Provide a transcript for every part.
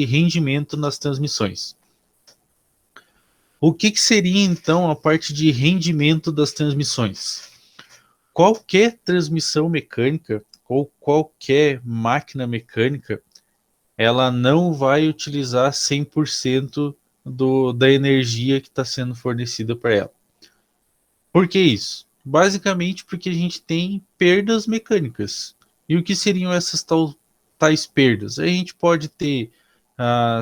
rendimento nas transmissões. O que seria, então, a parte de rendimento das transmissões? Qualquer transmissão mecânica ou qualquer máquina mecânica, ela não vai utilizar 100% da energia que está sendo fornecida para ela. Por que isso? Basicamente porque a gente tem perdas mecânicas. E o que seriam essas tais perdas? A gente pode ter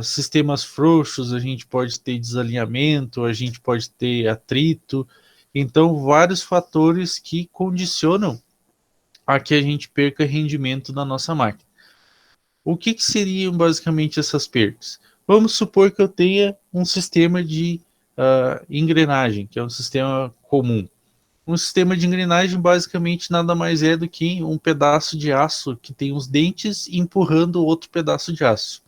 sistemas frouxos, a gente pode ter desalinhamento, a gente pode ter atrito. Então, vários fatores que condicionam a que a gente perca rendimento na nossa máquina. O que seriam basicamente essas perdas? Vamos supor que eu tenha um sistema de engrenagem, que é um sistema comum. Um sistema de engrenagem basicamente nada mais é do que um pedaço de aço que tem os dentes empurrando outro pedaço de aço.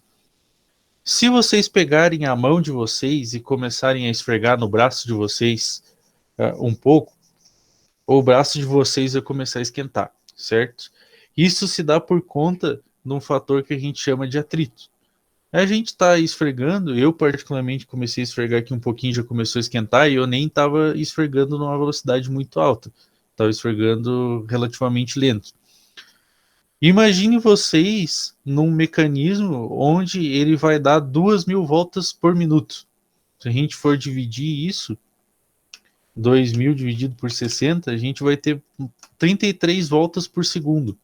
Se vocês pegarem a mão de vocês e começarem a esfregar no braço de vocês um pouco, o braço de vocês vai começar a esquentar, certo? Isso se dá por conta de um fator que a gente chama de atrito. A gente está esfregando, eu particularmente comecei a esfregar aqui um pouquinho, já começou a esquentar, e eu nem estava esfregando numa velocidade muito alta. Estava esfregando relativamente lento. Imagine vocês num mecanismo onde ele vai dar 2.000 voltas por minuto. Se a gente for dividir isso, 2.000 dividido por 60, a gente vai ter 33 voltas por segundo.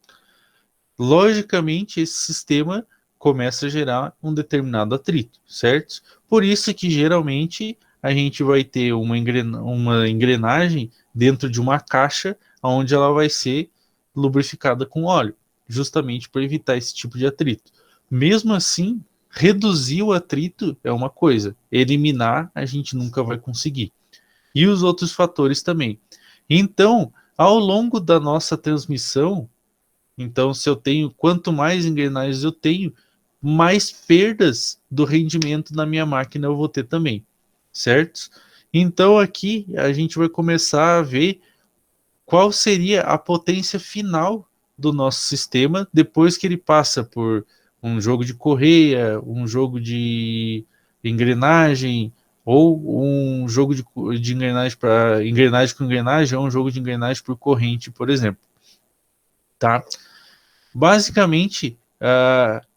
Logicamente, esse sistema começa a gerar um determinado atrito, certo? Por isso que geralmente a gente vai ter uma engrenagem dentro de uma caixa onde ela vai ser lubrificada com óleo, justamente para evitar esse tipo de atrito. Mesmo assim, reduzir o atrito é uma coisa, eliminar a gente nunca vai conseguir. E os outros fatores também. Então, ao longo da nossa transmissão, então, se eu tenho, quanto mais engrenagens eu tenho, mais perdas do rendimento na minha máquina eu vou ter também, certo? Então, aqui a gente vai começar a ver qual seria a potência final do nosso sistema depois que ele passa por um jogo de correia, um jogo de engrenagem, ou um jogo de engrenagem para engrenagem com engrenagem, ou um jogo de engrenagem por corrente, por exemplo. Tá? Basicamente,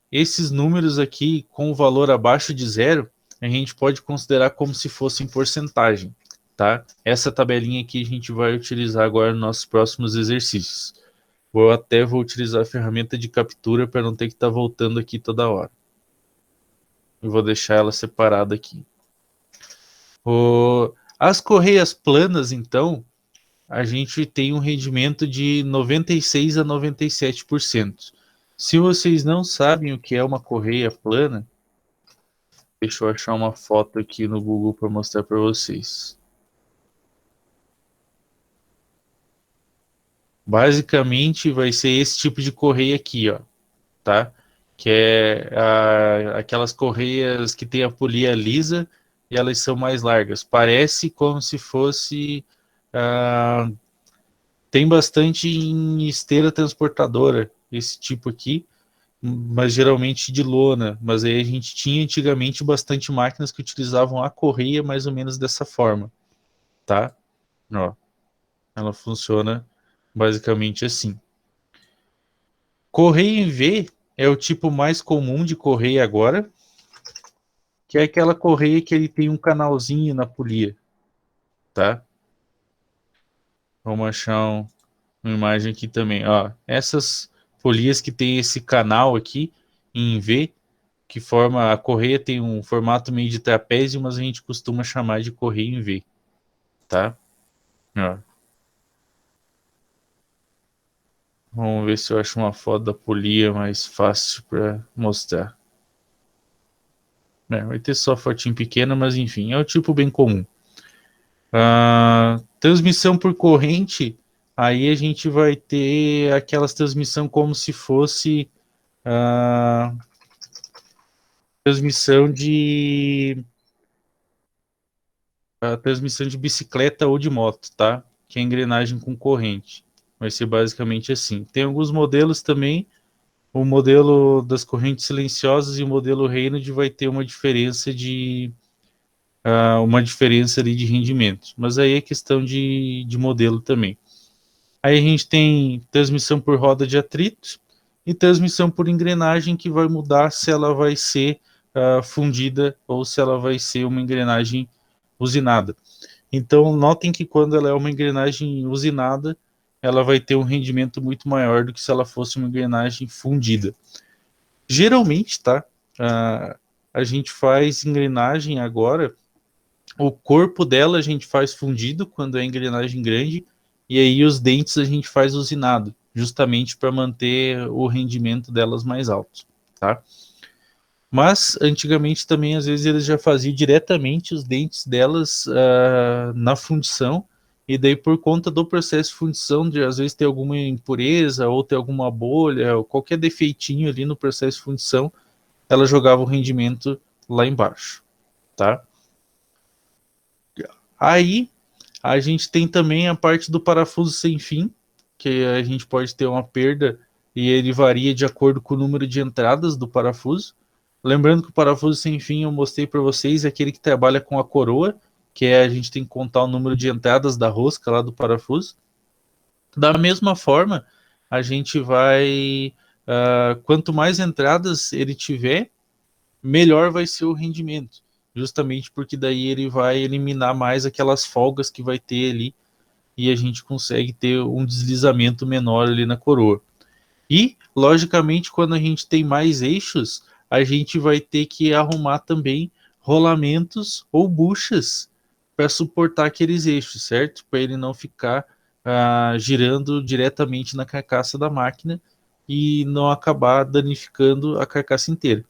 esses números aqui com o valor abaixo de zero, a gente pode considerar como se fossem porcentagem, tá? Essa tabelinha aqui a gente vai utilizar agora nos nossos próximos exercícios. Eu até vou utilizar a ferramenta de captura para não ter que estar voltando aqui toda hora. Eu vou deixar ela separada aqui. As correias planas, então, a gente tem um rendimento de 96 a 97%. Se vocês não sabem o que é uma correia plana, deixa eu achar uma foto aqui no Google para mostrar para vocês. Basicamente vai ser esse tipo de correia aqui, ó, tá? Que é aquelas correias que tem a polia lisa e elas são mais largas. Parece como se fosse tem bastante em esteira transportadora esse tipo aqui, mas geralmente de lona. Mas aí a gente tinha antigamente bastante máquinas que utilizavam a correia mais ou menos dessa forma, tá? Ó, ela funciona basicamente assim. Correia em V é o tipo mais comum de correia agora, que é aquela correia que ele tem um canalzinho na polia, tá? Vamos achar uma imagem aqui também, ó. Essas polias que tem esse canal aqui em V, que forma a correia tem um formato meio de trapézio, mas a gente costuma chamar de correia em V, tá? Ó. Vamos ver se eu acho uma foto da polia mais fácil para mostrar. Vai ter só fotinho pequena, mas enfim, é o tipo bem comum. Transmissão por corrente, aí a gente vai ter aquelas transmissão como se fosse transmissão de transmissão de bicicleta ou de moto, tá? Que é engrenagem com corrente. Vai ser basicamente assim. Tem alguns modelos também o modelo das correntes silenciosas e o modelo Raynaud vai ter uma diferença ali de rendimento. Mas aí é questão de modelo também. Aí a gente tem transmissão por roda de atrito e transmissão por engrenagem, que vai mudar se ela vai ser fundida ou se ela vai ser uma engrenagem usinada. Então, notem que quando ela é uma engrenagem usinada, ela vai ter um rendimento muito maior do que se ela fosse uma engrenagem fundida. Geralmente, tá? A gente faz engrenagem agora, o corpo dela a gente faz fundido quando é engrenagem grande, e aí os dentes a gente faz usinado, justamente para manter o rendimento delas mais alto, tá? Mas antigamente também, às vezes, eles já faziam diretamente os dentes delas na fundição, e daí por conta do processo de fundição, de às vezes ter alguma impureza, ou ter alguma bolha, ou qualquer defeitinho ali no processo de fundição, ela jogava o rendimento lá embaixo, tá? Aí a gente tem também a parte do parafuso sem fim, que a gente pode ter uma perda e ele varia de acordo com o número de entradas do parafuso. Lembrando que o parafuso sem fim eu mostrei para vocês é aquele que trabalha com a coroa, que é a gente tem que contar o número de entradas da rosca lá do parafuso. Da mesma forma, a gente vai. Quanto mais entradas ele tiver, melhor vai ser o rendimento. Justamente porque daí ele vai eliminar mais aquelas folgas que vai ter ali e a gente consegue ter um deslizamento menor ali na coroa. E, logicamente, quando a gente tem mais eixos, a gente vai ter que arrumar também rolamentos ou buchas para suportar aqueles eixos, certo? Para ele não ficar girando diretamente na carcaça da máquina e não acabar danificando a carcaça inteira.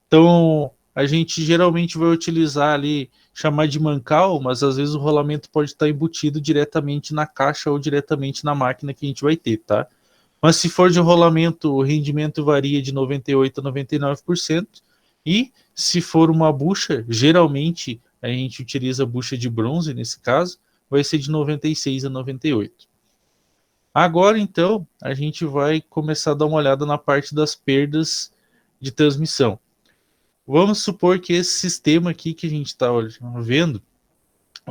Então, a gente geralmente vai utilizar ali, chamar de mancal, mas às vezes o rolamento pode estar embutido diretamente na caixa ou diretamente na máquina que a gente vai ter, tá? Mas se for de rolamento, o rendimento varia de 98% a 99%. E se for uma bucha, geralmente a gente utiliza bucha de bronze nesse caso, vai ser de 96% a 98%. Agora, então, a gente vai começar a dar uma olhada na parte das perdas de transmissão. Vamos supor que esse sistema aqui que a gente está vendo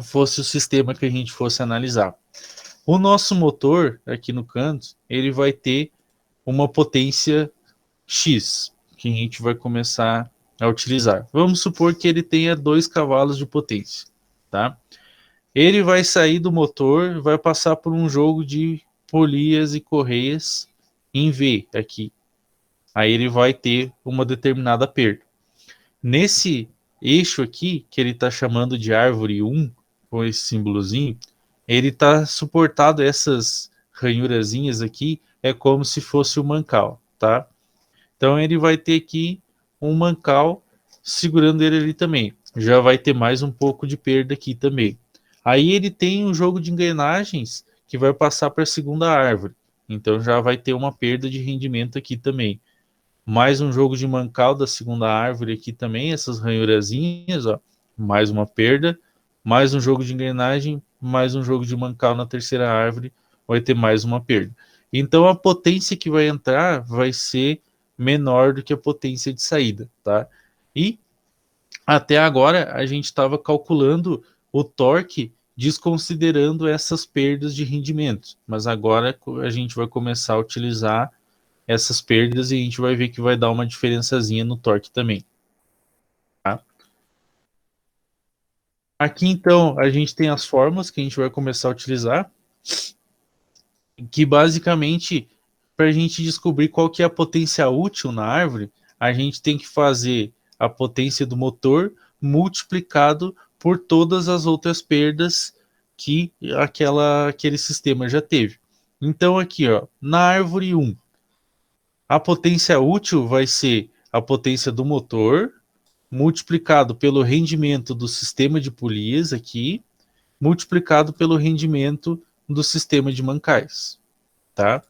fosse o sistema que a gente fosse analisar. O nosso motor, aqui no canto, ele vai ter uma potência X, que a gente vai começar a utilizar. Vamos supor que ele tenha 2 cavalos de potência, tá? Ele vai sair do motor, vai passar por um jogo de polias e correias em V aqui. Aí ele vai ter uma determinada perda. Nesse eixo aqui, que ele está chamando de árvore 1, com esse símbolozinho, ele está suportado, essas ranhurazinhas aqui, é como se fosse o mancal, tá? Então ele vai ter aqui um mancal segurando ele ali também. Já vai ter mais um pouco de perda aqui também. Aí ele tem um jogo de engrenagens que vai passar para a segunda árvore. Então já vai ter uma perda de rendimento aqui também. Mais um jogo de mancal da segunda árvore aqui também, essas ranhurazinhas, ó. Mais uma perda. Mais um jogo de engrenagem, mais um jogo de mancal na terceira árvore, vai ter mais uma perda. Então a potência que vai entrar vai ser menor do que a potência de saída, tá? E até agora a gente estava calculando o torque desconsiderando essas perdas de rendimento, mas agora a gente vai começar a utilizar essas perdas e a gente vai ver que vai dar uma diferençazinha no torque também, tá? Aqui então a gente tem as formas que a gente vai começar a utilizar, que basicamente para a gente descobrir qual que é a potência útil na árvore, a gente tem que fazer a potência do motor multiplicado por todas as outras perdas que aquele sistema já teve. Então aqui, ó, na árvore 1, a potência útil vai ser a potência do motor multiplicado pelo rendimento do sistema de polias aqui, multiplicado pelo rendimento do sistema de mancais, tá?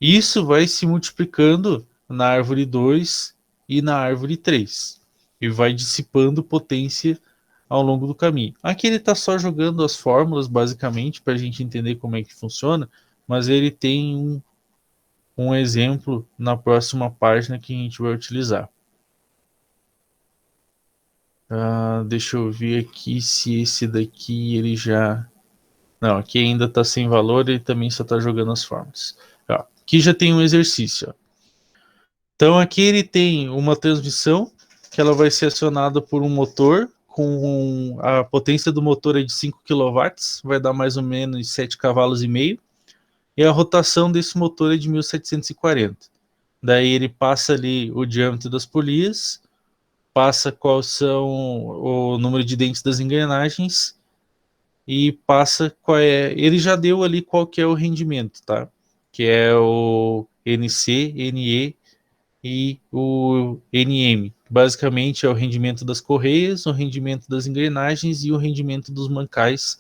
Isso vai se multiplicando na árvore 2 e na árvore 3 e vai dissipando potência ao longo do caminho. Aqui ele está só jogando as fórmulas basicamente para a gente entender como é que funciona, mas ele tem um exemplo na próxima página que a gente vai utilizar. Deixa eu ver aqui se esse daqui ele já... Não, aqui ainda está sem valor, ele também só está jogando as formas. Aqui já tem um exercício. Então aqui ele tem uma transmissão que ela vai ser acionada por um motor com a potência do motor é de 5 kW, vai dar mais ou menos 7 cavalos e meio, e a rotação desse motor é de 1740. Daí ele passa ali o diâmetro das polias, passa qual são o número de dentes das engrenagens e passa qual é... Ele já deu ali qual que é o rendimento, tá? Que é o NC, NE e o NM. Basicamente é o rendimento das correias, o rendimento das engrenagens e o rendimento dos mancais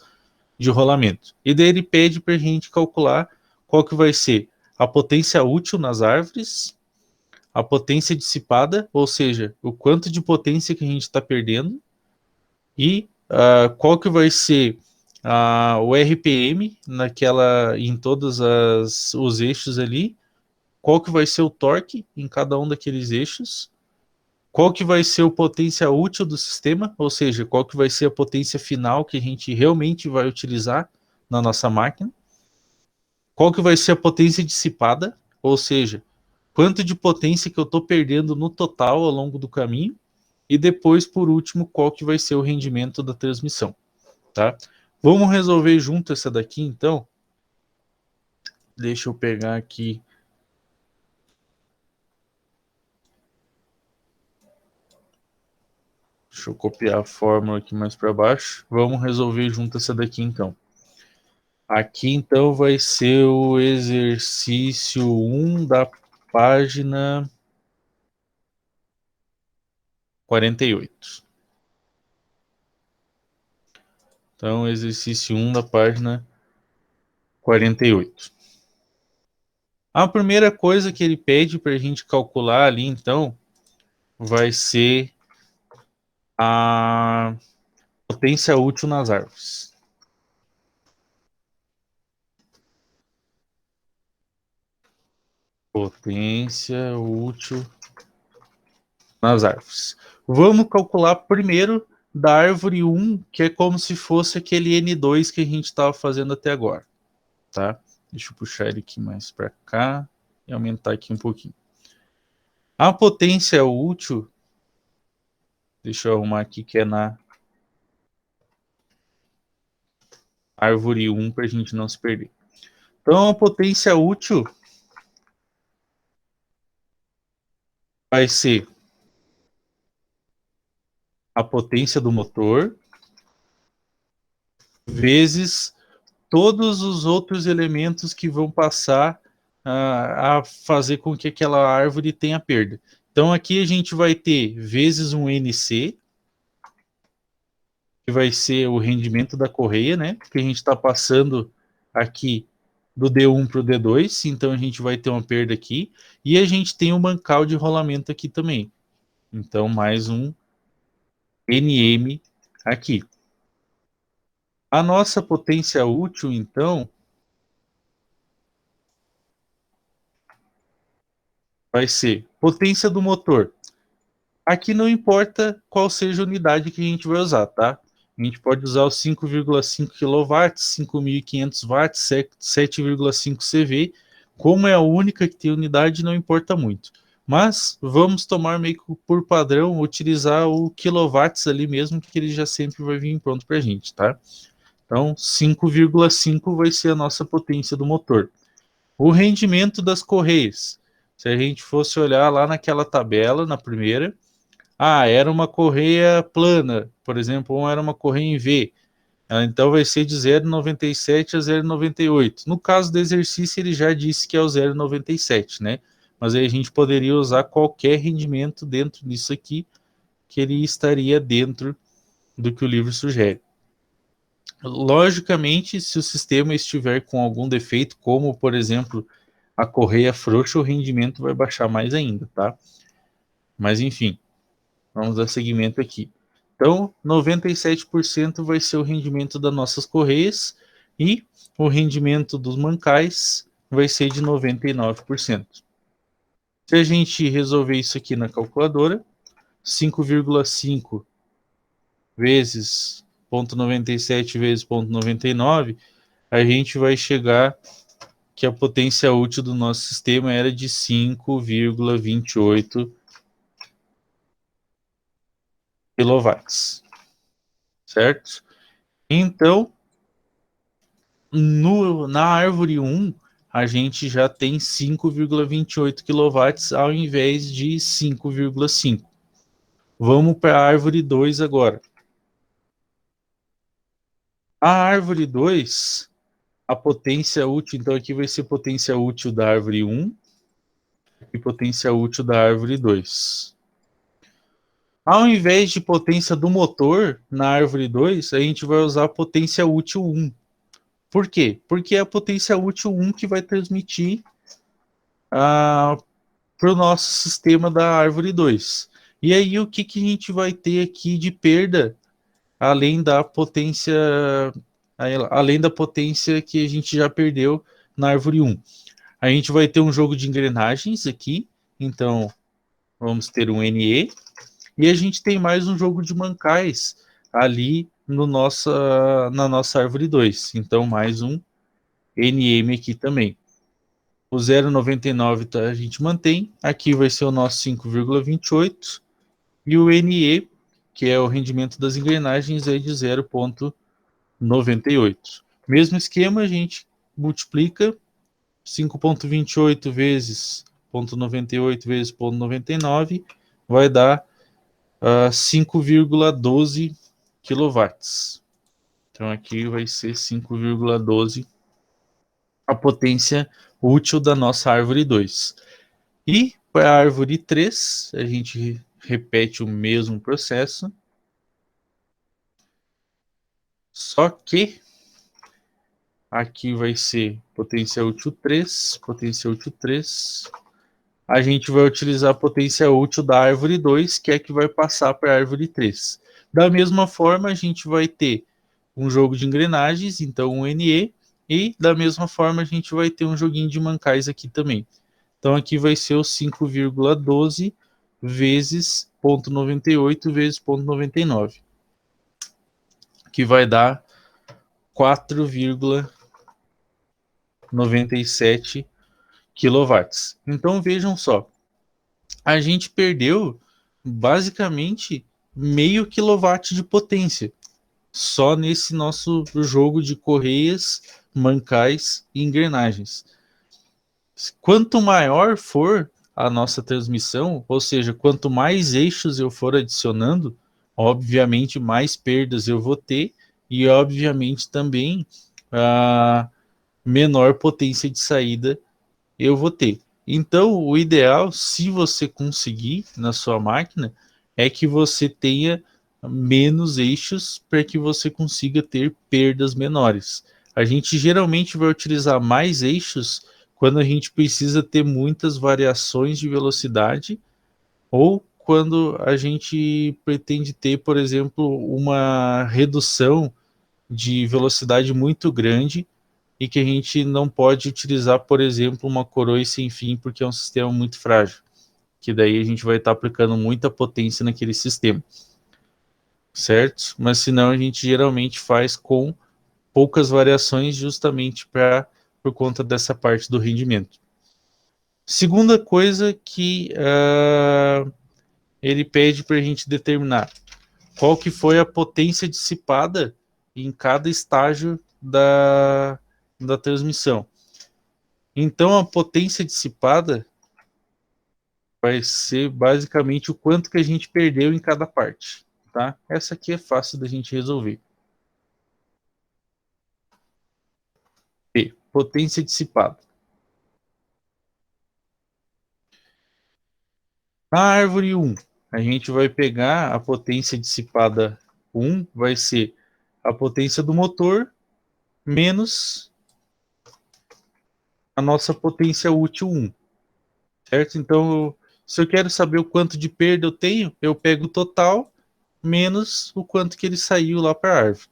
de rolamento. E daí ele pede para a gente calcular qual que vai ser a potência útil nas árvores, a potência dissipada, ou seja, o quanto de potência que a gente está perdendo, e qual que vai ser o RPM em todos os eixos ali, qual que vai ser o torque em cada um daqueles eixos, qual que vai ser a potência útil do sistema, ou seja, qual que vai ser a potência final que a gente realmente vai utilizar na nossa máquina, qual que vai ser a potência dissipada, ou seja, quanto de potência que eu estou perdendo no total ao longo do caminho, e depois, por último, qual que vai ser o rendimento da transmissão, tá? Vamos resolver junto essa daqui, então. Deixa eu pegar aqui. Deixa eu copiar a fórmula aqui mais para baixo. Vamos resolver junto essa daqui, então. Aqui, então, vai ser o exercício 1 da página 48. Então, exercício 1 da página 48. A primeira coisa que ele pede para a gente calcular ali, então, vai ser a potência útil nas árvores. Potência útil nas árvores. Vamos calcular primeiro da árvore 1, que é como se fosse aquele N2 que a gente estava fazendo até agora, tá? Deixa eu puxar ele aqui mais para cá e aumentar aqui um pouquinho. A potência útil, deixa eu arrumar aqui que é na árvore 1 para a gente não se perder. Então a potência útil vai ser a potência do motor vezes todos os outros elementos que vão passar a fazer com que aquela árvore tenha perda. Então aqui a gente vai ter vezes um NC, que vai ser o rendimento da correia, né? Porque a gente está passando aqui do D1 para o D2, então a gente vai ter uma perda aqui. E a gente tem o mancal de rolamento aqui também. Então mais um NM aqui. A nossa potência útil, então, vai ser potência do motor. Aqui não importa qual seja a unidade que a gente vai usar, tá? A gente pode usar os 5,5 kW, 5.500 watts, 7,5 CV. Como é a única que tem unidade, não importa muito. Mas vamos tomar meio que por padrão, utilizar o kilowatts ali mesmo, que ele já sempre vai vir pronto para a gente, tá? Então, 5,5 vai ser a nossa potência do motor. O rendimento das correias. Se a gente fosse olhar lá naquela tabela, na primeira, era uma correia plana, por exemplo, ou era uma correia em V. Então vai ser de 0,97 a 0,98. No caso do exercício, ele já disse que é o 0,97, né? Mas aí a gente poderia usar qualquer rendimento dentro disso aqui, que ele estaria dentro do que o livro sugere. Logicamente, se o sistema estiver com algum defeito, como, por exemplo, a correia frouxa, o rendimento vai baixar mais ainda, tá? Mas, enfim, vamos dar seguimento aqui. Então, 97% vai ser o rendimento das nossas correias e o rendimento dos mancais vai ser de 99%. Se a gente resolver isso aqui na calculadora, 5,5 vezes 0,97 vezes 0,99, a gente vai chegar que a potência útil do nosso sistema era de 5,28 quilowatts, certo? Então, na árvore 1, a gente já tem 5,28 quilowatts ao invés de 5,5. Vamos para a árvore 2 agora. A árvore 2, a potência útil, então aqui vai ser potência útil da árvore 1 e potência útil da árvore 2. Ao invés de potência do motor na árvore 2, a gente vai usar a potência útil 1. Por quê? Porque é a potência útil 1 que vai transmitir para o nosso sistema da árvore 2. E aí, o que, que a gente vai ter aqui de perda, além da potência, que a gente já perdeu na árvore 1? A gente vai ter um jogo de engrenagens aqui, então vamos ter um NE, e a gente tem mais um jogo de mancais ali na nossa árvore 2. Então, mais um NM aqui também. O 0,99 a gente mantém. Aqui vai ser o nosso 5,28. E o NE, que é o rendimento das engrenagens, é de 0,98. Mesmo esquema, a gente multiplica 5,28 vezes 0,98 vezes 0,99, vai dar 5,12 quilowatts. Então aqui vai ser 5,12 a potência útil da nossa árvore 2. E para a árvore 3, a gente repete o mesmo processo, só que aqui vai ser potência útil 3, potência útil 3. A gente vai utilizar a potência útil da árvore 2, que é que vai passar para a árvore 3. Da mesma forma, a gente vai ter um jogo de engrenagens, então um NE, e da mesma forma a gente vai ter um joguinho de mancais aqui também. Então aqui vai ser o 5,12 vezes 0,98 vezes 0,99, que vai dar 4,97 quilowatts. Então vejam só, a gente perdeu basicamente meio quilowatt de potência só nesse nosso jogo de correias, mancais e engrenagens. Quanto maior for a nossa transmissão, ou seja, quanto mais eixos eu for adicionando, obviamente mais perdas eu vou ter e obviamente também a menor potência de saída eu vou ter. Então, o ideal, se você conseguir na sua máquina, é que você tenha menos eixos para que você consiga ter perdas menores. A gente geralmente vai utilizar mais eixos quando a gente precisa ter muitas variações de velocidade ou quando a gente pretende ter, por exemplo, uma redução de velocidade muito grande e que a gente não pode utilizar, por exemplo, uma coroa sem fim, porque é um sistema muito frágil, que daí a gente vai estar aplicando muita potência naquele sistema, certo? Mas senão a gente geralmente faz com poucas variações justamente por conta dessa parte do rendimento. Segunda coisa que ele pede para a gente determinar qual que foi a potência dissipada em cada estágio da transmissão. Então, a potência dissipada vai ser basicamente o quanto que a gente perdeu em cada parte, tá? Essa aqui é fácil da gente resolver. P, potência dissipada. Na árvore 1, a gente vai pegar a potência dissipada 1, vai ser a potência do motor menos a nossa potência útil 1, certo? Então, se eu quero saber o quanto de perda eu tenho, eu pego o total menos o quanto que ele saiu lá para a árvore.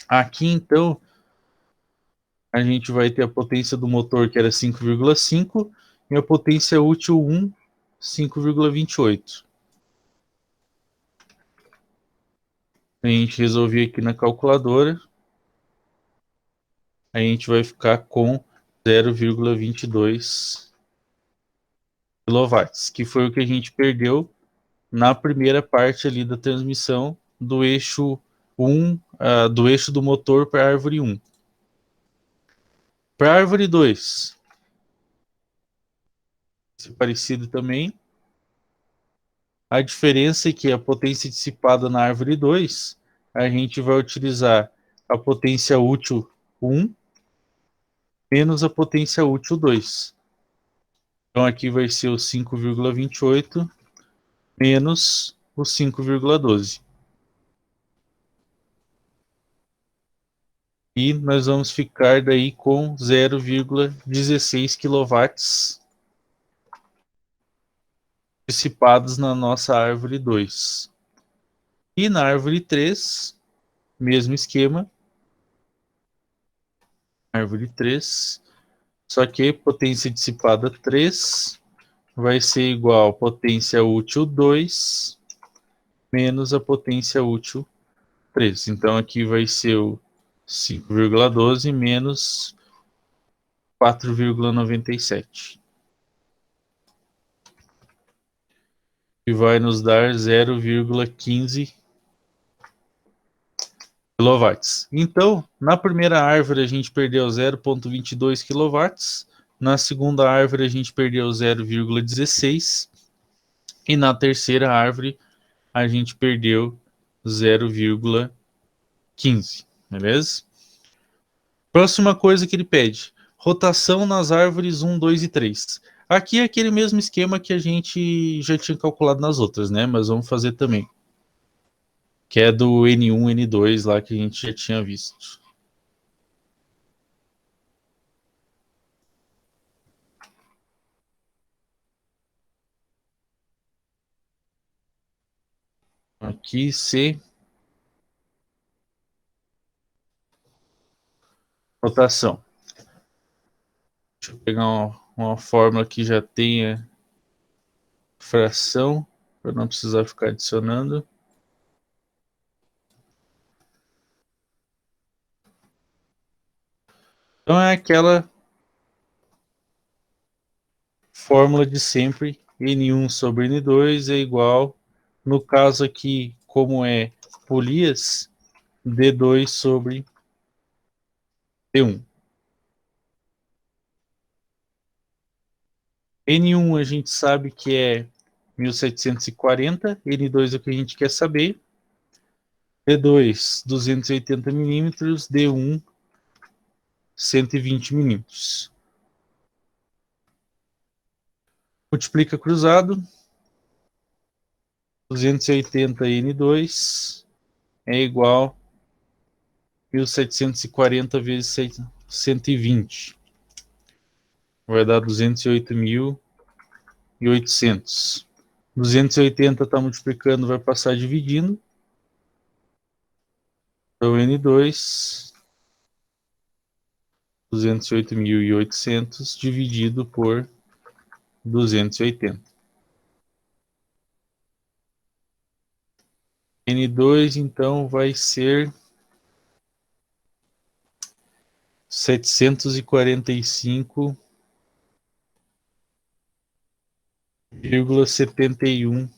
Aqui, então, a gente vai ter a potência do motor, que era 5,5, e a potência útil 1, 5,28. A gente resolver aqui na calculadora, a gente vai ficar com 0,22 kW, que foi o que a gente perdeu na primeira parte ali da transmissão do eixo 1, do eixo do motor para a árvore 1. Para a árvore 2, parecido também. A diferença é que a potência dissipada na árvore 2, a gente vai utilizar a potência útil 1 menos a potência útil 2. Então aqui vai ser o 5,28 menos o 5,12. E nós vamos ficar daí com 0,16 kW dissipados na nossa árvore 2. E na árvore 3, mesmo esquema. Árvore 3, só que potência dissipada 3 vai ser igual a potência útil 2 menos a potência útil 3. Então aqui vai ser o 5,12 menos 4,97. Que vai nos dar 0,15 kW. Então, na primeira árvore a gente perdeu 0,22 kW, na segunda árvore a gente perdeu 0,16 e na terceira árvore a gente perdeu 0,15, beleza? Próxima coisa que ele pede, rotação nas árvores 1, 2 e 3. Aqui é aquele mesmo esquema que a gente já tinha calculado nas outras, né? Mas vamos fazer também. Que é do N1, N2 lá que a gente já tinha visto. Aqui C, rotação. Deixa eu pegar uma fórmula que já tenha fração, para não precisar ficar adicionando. Então é aquela fórmula de sempre, N1 sobre N2 é igual, no caso aqui, como é polias, D2 sobre D1. N1 a gente sabe que é 1740, N2 é o que a gente quer saber, D2 280 milímetros, D1 120 milímetros. Multiplica cruzado, 280 N2 é igual a 1740 vezes 120. Vai dar 208.800. 280 está multiplicando, vai passar dividindo. Então, N2, 208.800 dividido por 280. N2, então, vai ser 745,71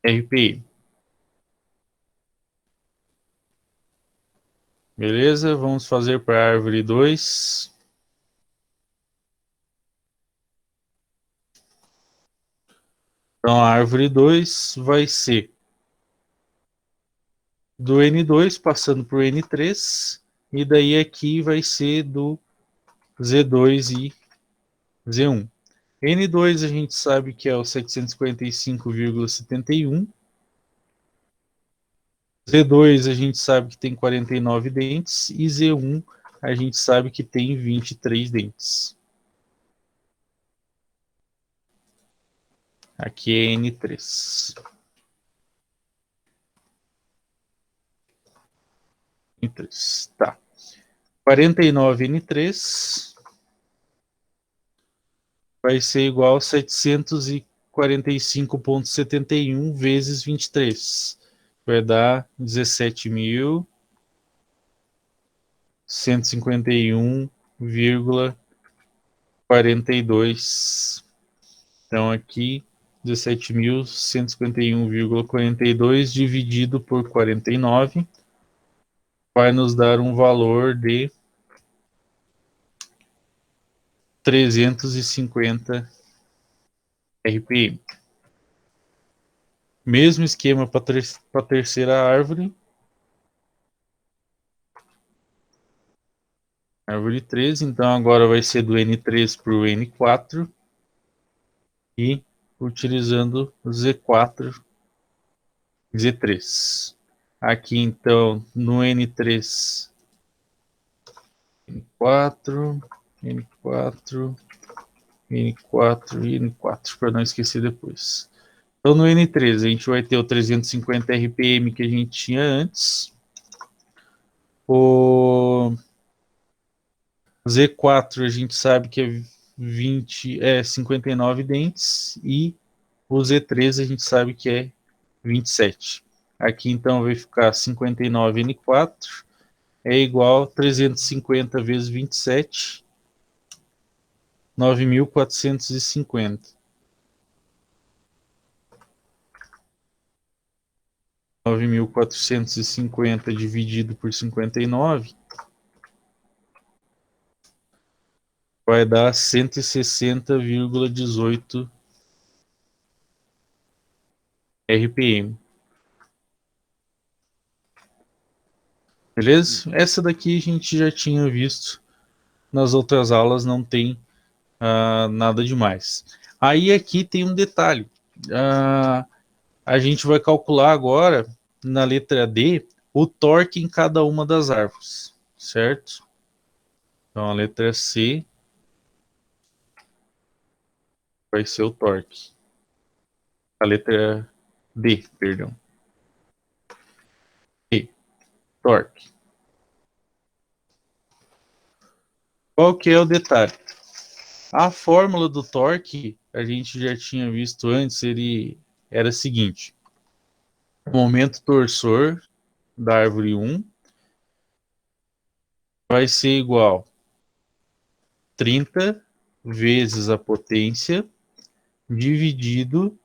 RPM. Beleza? Vamos fazer para a árvore 2. Então, a árvore 2 vai ser do N2 passando por N3, e daí aqui vai ser do Z2 e Z1. N2 a gente sabe que é o 745,71. Z2 a gente sabe que tem 49 dentes e Z1 a gente sabe que tem 23 dentes. Aqui é N3. N3. Tá. 49N3 vai ser igual a 745,71 vezes 23. Vai dar 17.151,42. Então aqui 17.151,42 dividido por 49 vai nos dar um valor de 350 RPM. Mesmo esquema para a terceira árvore. Árvore 3, então agora vai ser do N3 para o N4 e utilizando Z4, Z3. Aqui então no N3, N4, N4, N4 e N4, para não esquecer depois. Então no N3 a gente vai ter o 350 RPM que a gente tinha antes. O Z4 a gente sabe que é 59 dentes e o Z3 a gente sabe que é 27. Aqui então vai ficar 59N4 é igual a 350 vezes 27, 9.450. 9.450 dividido por 59 vai dar 160,18 RPM. Beleza? Essa daqui a gente já tinha visto nas outras aulas, não tem nada demais. Aí aqui tem um detalhe. A gente vai calcular agora, na letra D, o torque em cada uma das árvores, certo? Então a letra C vai ser o torque. A letra D, perdão. E, torque. Qual que é o detalhe? A fórmula do torque, a gente já tinha visto antes, ele era a seguinte. O momento torsor da árvore 1 vai ser igual a 30 vezes a potência dividido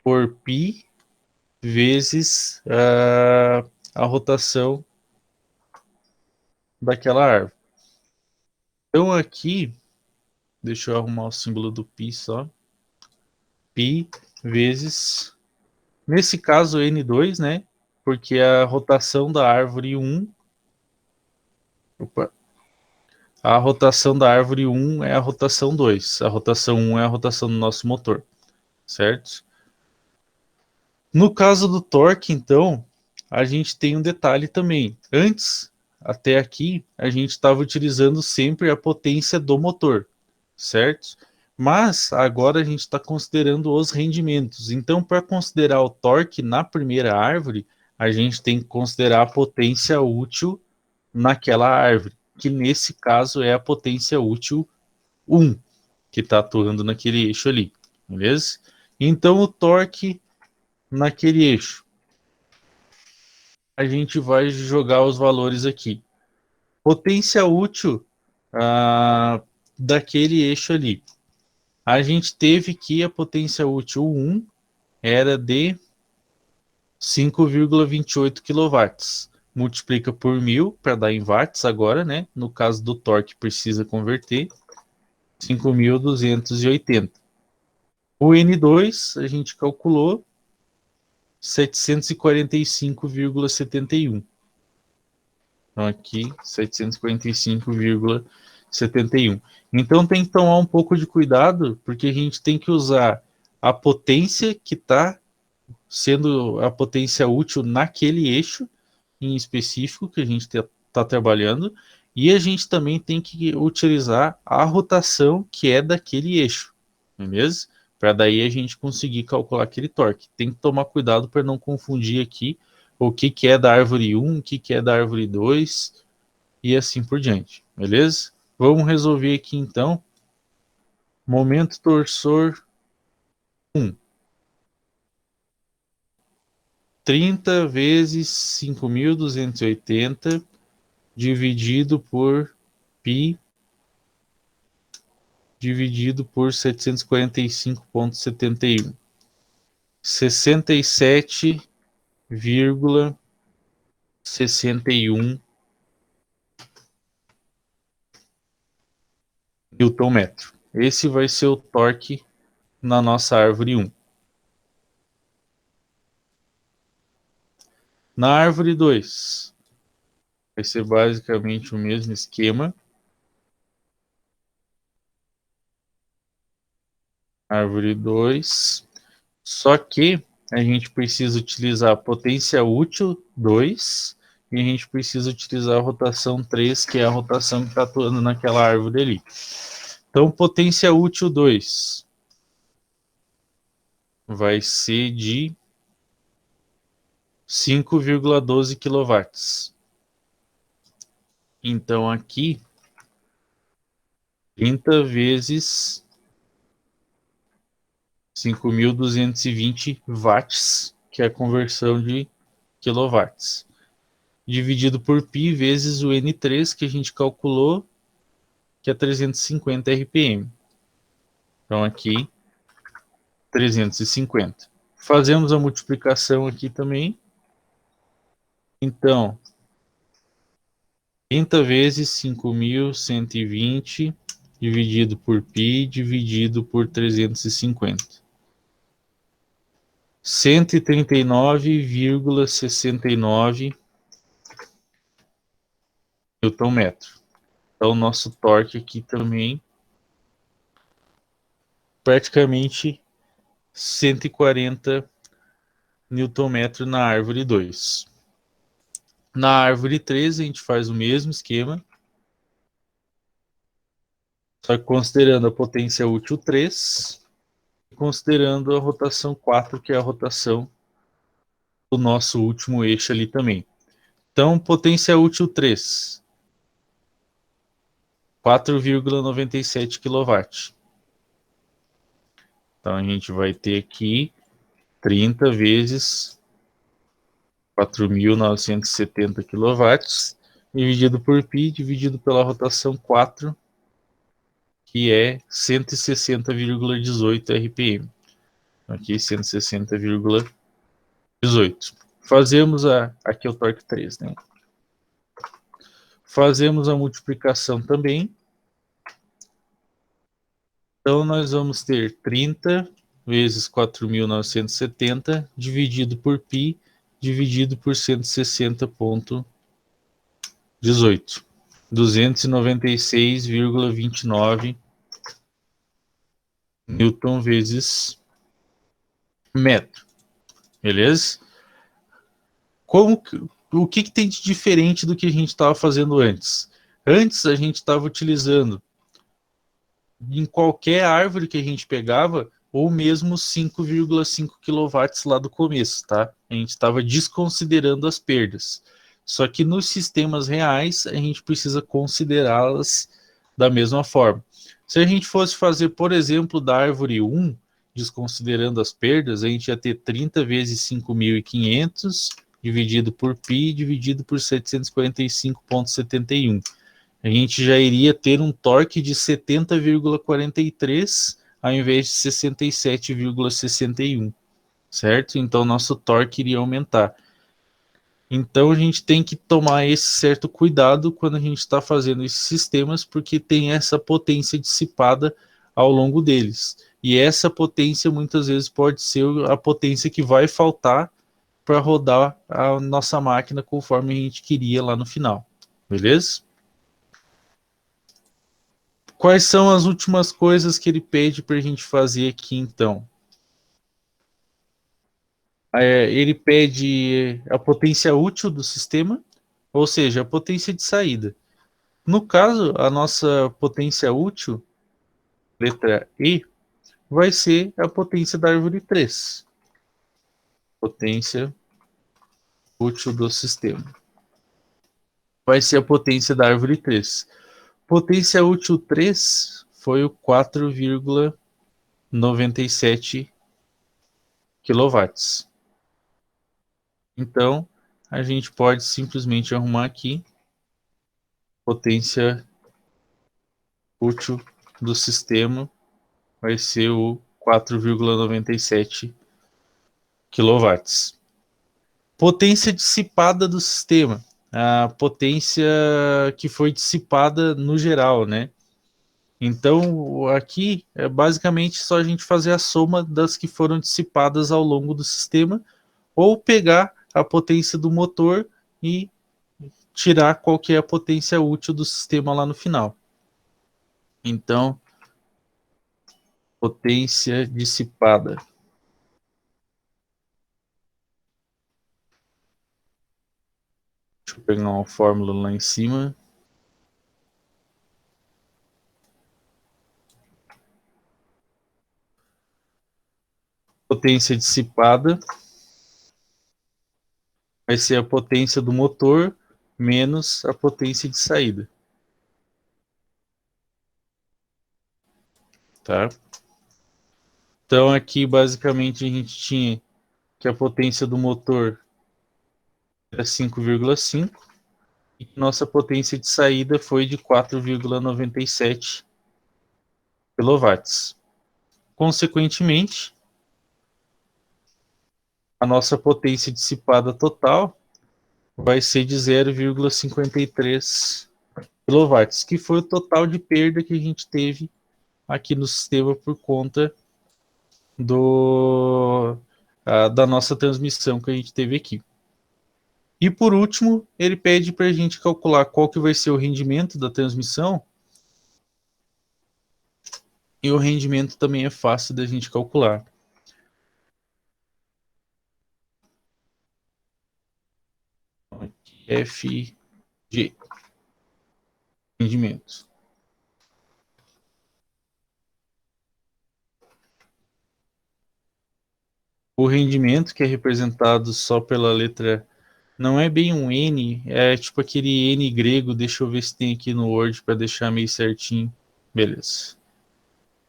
por π vezes a rotação daquela árvore. Então aqui, deixa eu arrumar o símbolo do π só. Π vezes, nesse caso N2, né? Porque a rotação da árvore 1, a rotação da árvore 1 é a rotação 2. A rotação 1 é a rotação do nosso motor, certo? No caso do torque, então, a gente tem um detalhe também. Antes, até aqui, a gente estava utilizando sempre a potência do motor, certo? Mas agora a gente está considerando os rendimentos. Então, para considerar o torque na primeira árvore, a gente tem que considerar a potência útil naquela árvore, que nesse caso é a potência útil 1, que está atuando naquele eixo ali, beleza? Então, o torque naquele eixo, a gente vai jogar os valores aqui. Potência útil daquele eixo ali. A gente teve que a potência útil 1 era de 5,28 kW. Multiplica por 1.000 para dar em watts agora, né? No caso do torque precisa converter. 5.280. O N2 a gente calculou 745,71. Então aqui 745,71. Então tem que tomar um pouco de cuidado, porque a gente tem que usar a potência que está sendo a potência útil naquele eixo em específico que a gente está trabalhando, e a gente também tem que utilizar a rotação que é daquele eixo, beleza? Para daí a gente conseguir calcular aquele torque. Tem que tomar cuidado para não confundir aqui, o que é da árvore 1, o que é da árvore 2 e assim por diante, beleza? Vamos resolver aqui então. Momento torsor 1. 30 vezes 5.280 dividido por π dividido por 745,71. 67,61 Newton-metro. Esse vai ser o torque na nossa árvore 1. Na árvore 2, vai ser basicamente o mesmo esquema. Árvore 2. Só que a gente precisa utilizar a potência útil 2 e a gente precisa utilizar a rotação 3, que é a rotação que está atuando naquela árvore ali. Então, potência útil 2 vai ser de 5,12 kW. Então, aqui, 30 vezes 5.220 watts, que é a conversão de quilowatts, dividido por π vezes o N3, que a gente calculou, que é 350 RPM. Então, aqui, 350. Fazemos a multiplicação aqui também. Então, 30 vezes 5.120 dividido por π dividido por 350. 139,69 Newton-metro. Então, nosso torque aqui também praticamente 140 Newton-metro na árvore 2. Na árvore 3, a gente faz o mesmo esquema, só que considerando a potência útil 3, e considerando a rotação 4, que é a rotação do nosso último eixo ali também. Então, potência útil 3, 4,97 kW. Então, a gente vai ter aqui 30 vezes 4.970 kW, dividido por π, dividido pela rotação 4, que é 160,18 RPM. Aqui 160,18. Fazemos aqui é o torque 3, né? Fazemos a multiplicação também. Então, nós vamos ter 30 vezes 4.970 dividido por π, dividido por 160,18. 296,29 Newton vezes metro. Beleza? O que tem de diferente do que a gente estava fazendo antes? Antes, a gente estava utilizando em qualquer árvore que a gente pegava, ou mesmo 5,5 kW lá do começo, tá? A gente estava desconsiderando as perdas. Só que nos sistemas reais, a gente precisa considerá-las da mesma forma. Se a gente fosse fazer, por exemplo, da árvore 1, desconsiderando as perdas, a gente ia ter 30 vezes 5.500 dividido por π, dividido por 745,71. A gente já iria ter um torque de 70,43 ao invés de 67,61, certo? Então, nosso torque iria aumentar. Então, a gente tem que tomar esse certo cuidado quando a gente está fazendo esses sistemas, porque tem essa potência dissipada ao longo deles. E essa potência, muitas vezes, pode ser a potência que vai faltar para rodar a nossa máquina conforme a gente queria lá no final. Beleza? Quais são as últimas coisas que ele pede para a gente fazer aqui, então? Ele pede a potência útil do sistema, ou seja, a potência de saída. No caso, a nossa potência útil, letra E, vai ser a potência da árvore 3. Potência útil do sistema. Vai ser a potência da árvore 3. Potência útil 3 foi o 4,97 kW. Então, a gente pode simplesmente arrumar aqui potência útil do sistema vai ser o 4,97 kW. Potência dissipada do sistema. A potência que foi dissipada no geral, né? Então, aqui é basicamente só a gente fazer a soma das que foram dissipadas ao longo do sistema, ou pegar a potência do motor e tirar qual que é a potência útil do sistema lá no final. Então, potência dissipada. Deixa eu pegar uma fórmula lá em cima. Potência dissipada vai ser a potência do motor menos a potência de saída. Tá? Então aqui basicamente a gente tinha que a potência do motor era 5,5 e nossa potência de saída foi de 4,97 kW. Consequentemente, a nossa potência dissipada total vai ser de 0,53 kW, que foi o total de perda que a gente teve aqui no sistema por conta da nossa transmissão que a gente teve aqui. E por último, ele pede para a gente calcular qual que vai ser o rendimento da transmissão. E o rendimento também é fácil da gente calcular. FG, rendimento. O rendimento, que é representado só pela letra, não é bem um N, é tipo aquele N grego. Deixa eu ver se tem aqui no Word para deixar meio certinho. Beleza.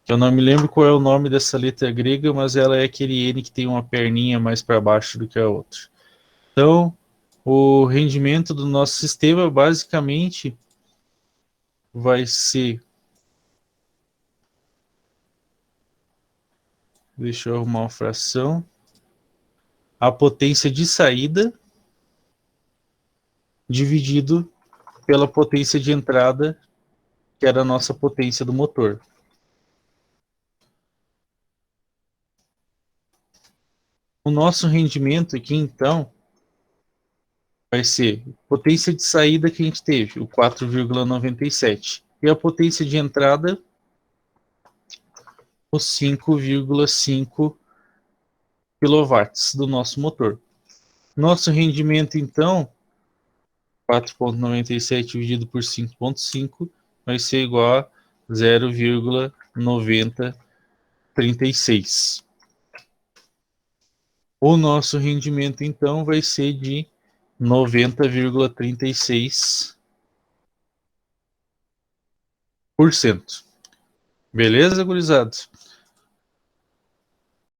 Eu não me lembro qual é o nome dessa letra grega, mas ela é aquele N que tem uma perninha mais para baixo do que a outra. Então, o rendimento do nosso sistema basicamente vai ser... Deixa eu arrumar uma fração. A potência de saída dividido pela potência de entrada, que era a nossa potência do motor. O nosso rendimento aqui, então, vai ser potência de saída que a gente teve, o 4,97. E a potência de entrada, os 5,5 kW do nosso motor. Nosso rendimento, então, 4,97 dividido por 5,5 vai ser igual a 0,9036. O nosso rendimento, então, vai ser de 90,36%. Beleza, gurizada?